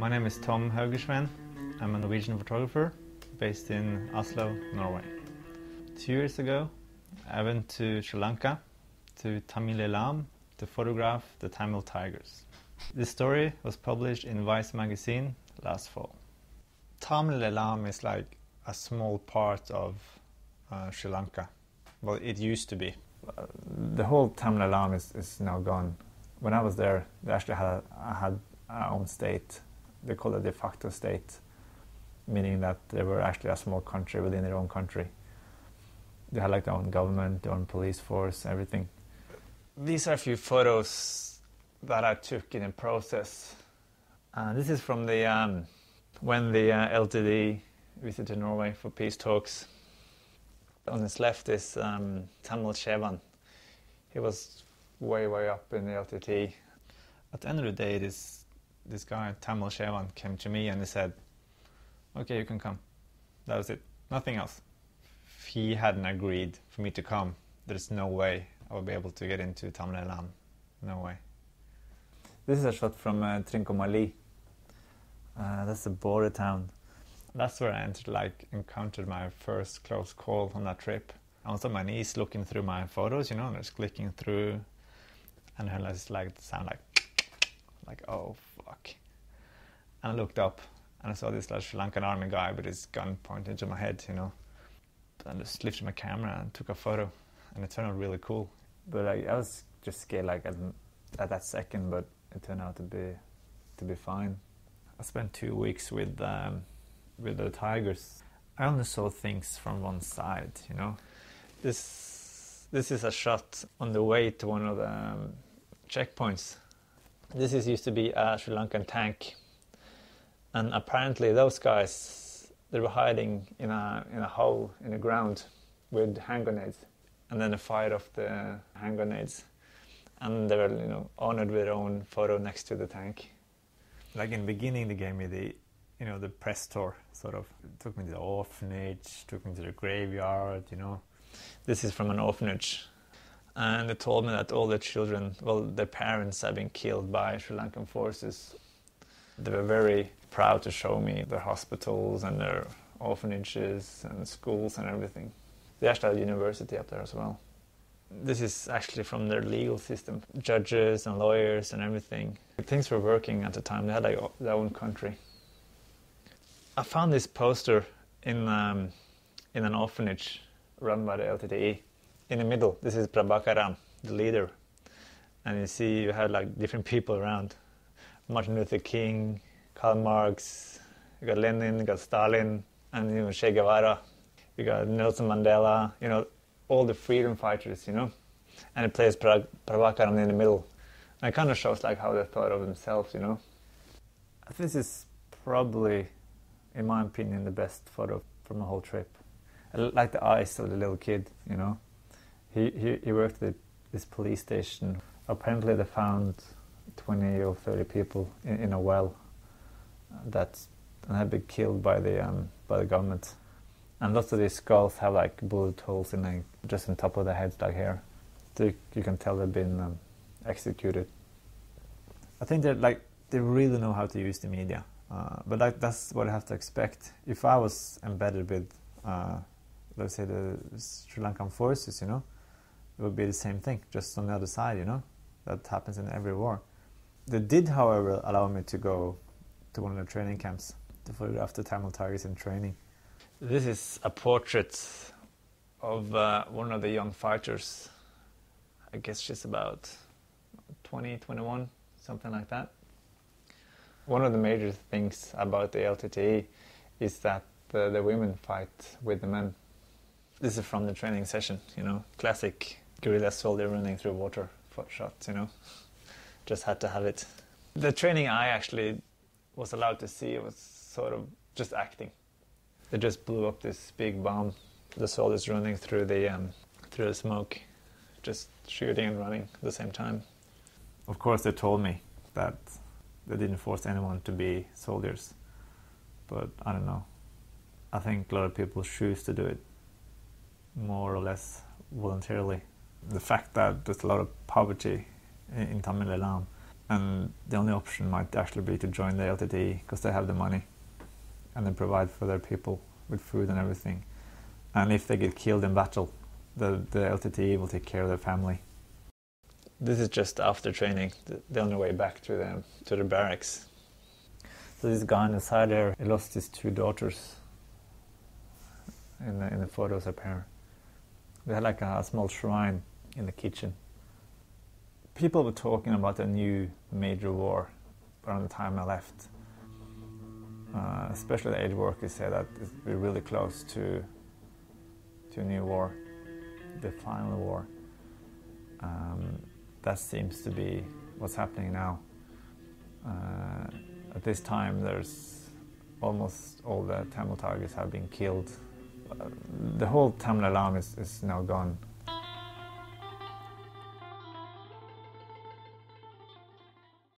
My name is Tom Haugersven. I'm a Norwegian photographer based in Oslo, Norway. 2 years ago, I went to Sri Lanka, to Tamil Elam, to photograph the Tamil tigers. This story was published in Vice magazine last fall. Tamil Elam is like a small part of Sri Lanka. Well, it used to be. The whole Tamil Elam is now gone. When I was there, they actually had our own state. They called it a de facto state, meaning that they were actually a small country within their own country. They had like their own government, their own police force, everything. These are a few photos that I took in the process. This is from the when the LTD visited Norway for peace talks. On his left is Tamil Shevan. He was way up in the LTT. At the end of the day, this guy, Tamil Shevan, came to me and he said, "Okay, you can come." That was it. Nothing else. If he hadn't agreed for me to come, there's no way I would be able to get into Tamil Elam. No way. This is a shot from Trincomalee. That's the border town. That's where I encountered my first close call on that trip. I was on my knees looking through my photos, and just clicking through, and I heard this sound like oh fuck. And I looked up and I saw this Sri Lankan army guy with his gun pointed to my head, And I just lifted my camera and took a photo, and it turned out really cool. But I was just scared at that second, but it turned out to be fine. I spent 2 weeks with the tigers. I only saw things from one side, This is a shot on the way to one of the checkpoints. This used to be a Sri Lankan tank, and apparently those guys, they were hiding in a hole in the ground with hand grenades, and then they fired off the hand grenades, and they were honored with their own photo next to the tank. Like in the beginning, they gave me the press tour, sort of. It took me to the orphanage, took me to the graveyard, This is from an orphanage. And they told me that all the children, their parents have been killed by Sri Lankan forces. They were very proud to show me their hospitals and their orphanages and schools and everything. They actually had a university up there as well. This is actually from their legal system. Judges and lawyers and everything. Things were working at the time. They had their own country. I found this poster in an orphanage run by the LTTE. In the middle, this is Prabhakaran, the leader. And you see you have different people around. Martin Luther King, Karl Marx, you got Lenin, you got Stalin, and Che Guevara. You got Nelson Mandela, all the freedom fighters, And it plays Prabhakaran in the middle. And it kind of shows how they thought of themselves, This is probably, in my opinion, the best photo from the whole trip. I like the eyes of the little kid, He worked at this police station. Apparently they found 20 or 30 people in a well that had been killed by the government. And lots of these skulls have bullet holes in just on top of the heads here. So you can tell they've been executed. I think they really know how to use the media. But that's what I have to expect. If I was embedded with, let's say, the Sri Lankan forces, it would be the same thing, just on the other side, That happens in every war. They did, however, allow me to go to one of the training camps to photograph the Tamil tigers in training. This is a portrait of one of the young fighters. I guess she's about 20, 21, something like that. One of the major things about the LTTE is that the women fight with the men. This is from the training session, classic guerrilla soldier running through water shots, Just had to have it. The training I actually was allowed to see was sort of just acting. They just blew up this big bomb. The soldiers running through the smoke, just shooting and running at the same time. Of course, they told me that they didn't force anyone to be soldiers, but I don't know. I think a lot of people choose to do it more or less voluntarily. The fact that there's a lot of poverty in Tamil Elam and the only option might actually be to join the LTTE because they have the money and they provide for their people with food and everything. And if they get killed in battle, the LTTE will take care of their family. This is just after training, the only way back to the barracks. So this guy on the side there, he lost his 2 daughters in the photos up here. They had like a small shrine in the kitchen. People were talking about a new major war around the time I left. Especially the aid workers say that we're really close to a new war, the final war. That seems to be what's happening now. At this time, there's almost all the Tamil targets have been killed. The whole Tamil alarm is now gone.